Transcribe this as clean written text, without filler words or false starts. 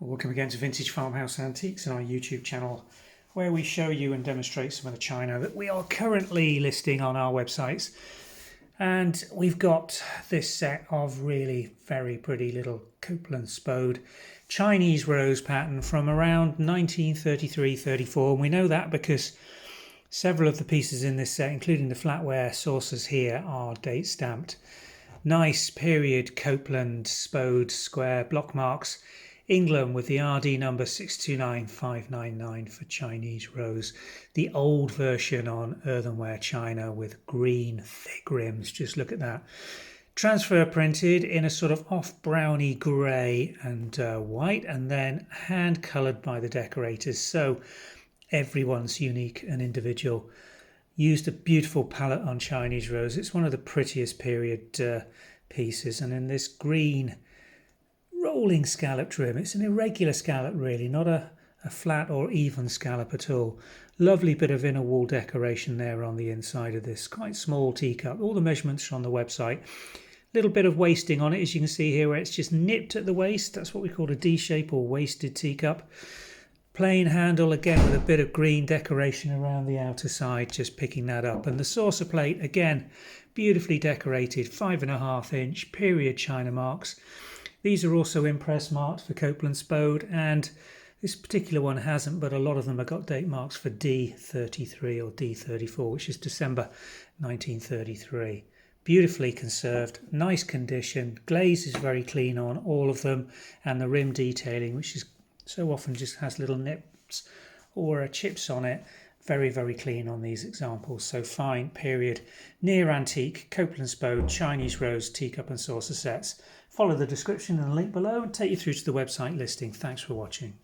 Welcome again to Vintage Farmhouse Antiques on our YouTube channel, where we show you and demonstrate some of the china that we are currently listing on our websites. And we've got this set of really very pretty little Copeland Spode Chinese Rose pattern from around 1933-34. And we know that because several of the pieces in this set, including the flatware saucers here, are date stamped. Nice period Copeland Spode square block marks. England with the RD number 629599 for Chinese Rose. The old version on earthenware china with green thick rims. Just look at that. Transfer printed in a sort of off browny grey and white, and then hand coloured by the decorators. So everyone's unique and individual. Used a beautiful palette on Chinese Rose. It's one of the prettiest period pieces, and in this green rolling scallop trim. It's an irregular scallop really, not a flat or even scallop at all. Lovely bit of inner wall decoration there on the inside of this quite small teacup. All the measurements are on the website. Little bit of wasting on it, as you can see here, where it's just nipped at the waist. That's what we call a D shape or wasted teacup. Plain handle again with a bit of green decoration around the outer side, just picking that up. And the saucer plate again, beautifully decorated, 5.5 inch period china marks. These are also impress marked for Copeland Spode, and this particular one hasn't, but a lot of them have got date marks for D33 or D34, which is December 1933. Beautifully conserved, nice condition. Glaze is very clean on all of them, and the rim detailing, which is so often just has little nips or chips on it. Very, very clean on these examples. So fine period, near antique, Copeland Spode, Chinese Rose, teacup and saucer sets. Follow the description and the link below and take you through to the website listing. Thanks for watching.